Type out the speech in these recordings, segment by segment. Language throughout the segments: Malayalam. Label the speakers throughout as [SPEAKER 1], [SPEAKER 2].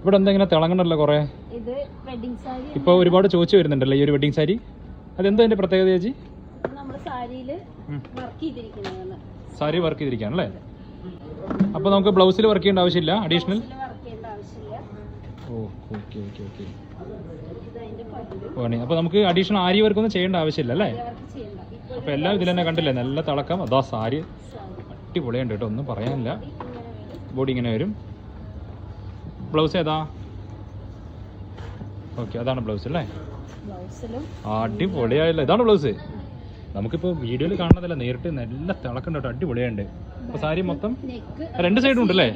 [SPEAKER 1] ഇവിടെ എന്താ ഇങ്ങനെ തിളങ്ങണല്ലോ കുറേ? ഇപ്പോൾ ഒരുപാട് ചോദിച്ചു വരുന്നുണ്ടല്ലോ ഈ ഒരു വെഡിങ് സാരി. അതെന്താ അതിൻ്റെ പ്രത്യേകത ചേച്ചി? സാരി വർക്ക് ചെയ്തിരിക്കുകയാണല്ലേ? അപ്പോൾ നമുക്ക് ബ്ലൗസിൽ വർക്ക് ചെയ്യേണ്ട ആവശ്യമില്ല, അഡീഷണൽ? ഓ ഓക്കെ ഓക്കെ ഓക്കെ. വേണേ അപ്പോൾ നമുക്ക് അഡീഷണൽ ആരി വർക്കൊന്നും ചെയ്യേണ്ട ആവശ്യമില്ല അല്ലേ? അപ്പോൾ എല്ലാം ഇതിൽ തന്നെ കണ്ടില്ലേ, നല്ല തിളക്കം. അതാ സാരി അടിപൊളിയുണ്ട് കേട്ടോ, ഒന്നും പറയാനില്ല. ബോഡി ഇങ്ങനെ വരും. ബ്ലൗസ് ഏതാ? ഓക്കെ, അതാണ് ബ്ലൗസ് അല്ലേ? അടിപൊളിയായല്ലോ, ഇതാണ് ബ്ലൗസ്. നമുക്കിപ്പോൾ വീഡിയോയിൽ കാണുന്നതല്ല, നേരിട്ട് നല്ല തിളക്കുണ്ട് കേട്ടോ, അടിപൊളിയുണ്ട്. അപ്പോൾ സാരി മൊത്തം രണ്ട് സൈഡും ഉണ്ട് അല്ലേ?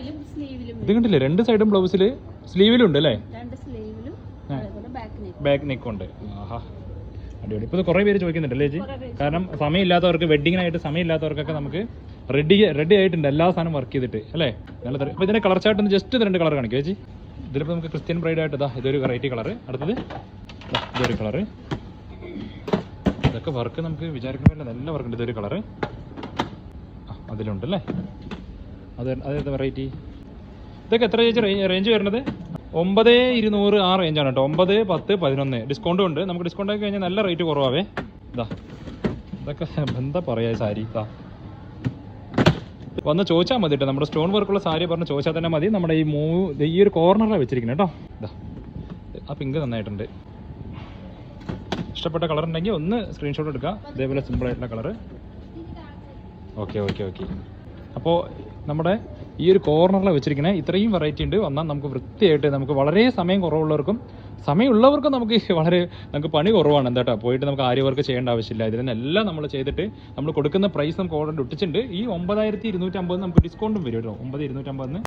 [SPEAKER 1] ഇത് കണ്ടില്ലേ, രണ്ട് സൈഡും ബ്ലൗസിൽ സ്ലീവിലും ഉണ്ട് അല്ലേ? ബാക്ക് നെക്കുണ്ട്. ആഹാ അടിപൊളി. ഇപ്പോൾ കുറേ പേര് ചോദിക്കുന്നുണ്ടല്ലേ ചേച്ചി? കാരണം സമയമില്ലാത്തവർക്ക്, വെഡിങ്ങിനായിട്ട് സമയമില്ലാത്തവർക്കൊക്കെ നമുക്ക് റെഡി ആയിട്ടുണ്ട് എല്ലാ സാധനം വർക്ക് ചെയ്തിട്ട് അല്ലേ? നല്ല. അപ്പോൾ ഇതിൻ്റെ കളർ ചാർട്ട് ഒന്ന് ജസ്റ്റ് 2 കളർ കാണിക്കും ചേച്ചി. ഇതിലിപ്പോൾ നമുക്ക് ക്രിസ്ത്യൻ ബ്രൈഡായിട്ട് ഇതാ ഇതൊരു വെറൈറ്റി കളറ്, അടുത്തത് ഇതൊരു കളറ്. ഇതൊക്കെ വർക്ക് നമുക്ക് വിചാരിക്കുമ്പോൾ നല്ല വർക്കുണ്ട്. ഇതൊരു കളറ് അതിലുണ്ട് അല്ലേ? അതേതാ വെറൈറ്റി? ഇതൊക്കെ എത്ര ചേച്ചി റേഞ്ച് വരുന്നത്? 9200 ആ റേഞ്ചാണ് കേട്ടോ. 9, 10, 11 ഡിസ്കൗണ്ടും ഉണ്ട്. നമുക്ക് ഡിസ്കൗണ്ട് ആക്കി കഴിഞ്ഞാൽ നല്ല റേറ്റ് കുറവാവേ. ഇതാ ഇതൊക്കെ എന്താ പറയുക സാരി. ഇതാ വന്ന് ചോദിച്ചാൽ മതി കേട്ടോ, നമ്മുടെ സ്റ്റോൺ വർക്കുള്ള സാരി പറഞ്ഞ് ചോദിച്ചാൽ തന്നെ മതി. നമ്മുടെ ഈ ഒരു കോർണറിലാണ് വെച്ചിരിക്കുന്നത് കേട്ടോ. ഇതാ ആ പിങ്ക് നന്നായിട്ടുണ്ട്. ഇഷ്ടപ്പെട്ട കളർ ഉണ്ടെങ്കിൽ ഒന്ന് സ്ക്രീൻഷോട്ട് എടുക്കുക. ഇതേപോലെ സിമ്പിളായിട്ടുള്ള കളറ്. Okay okay okay. അപ്പോൾ നമ്മുടെ ഈ ഒരു കോർണറിൽ വെച്ചിരിക്കുന്നത് ഇത്രയും വെറൈറ്റി ഉണ്ട്. വന്നാൽ നമുക്ക് വൃത്തിയായിട്ട്, നമുക്ക് വളരെ സമയം കുറവുള്ളവർക്കും സമയമുള്ളവർക്കും നമുക്ക് പണി കുറവാണ്. എന്താ പോയിട്ട് നമുക്ക് ആര്യ വർക്ക് ചെയ്യേണ്ട ആവശ്യമില്ല. ഇതിനെല്ലാം നമ്മൾ ചെയ്തിട്ട് നമ്മൾ കൊടുക്കുന്ന പ്രൈസ് നമുക്ക് ഓൾറെഡി ഒട്ടിച്ചിട്ടുണ്ട്. ഈ 9250 നമുക്ക് ഡിസ്കൗണ്ടും വരും കേട്ടോ. 9250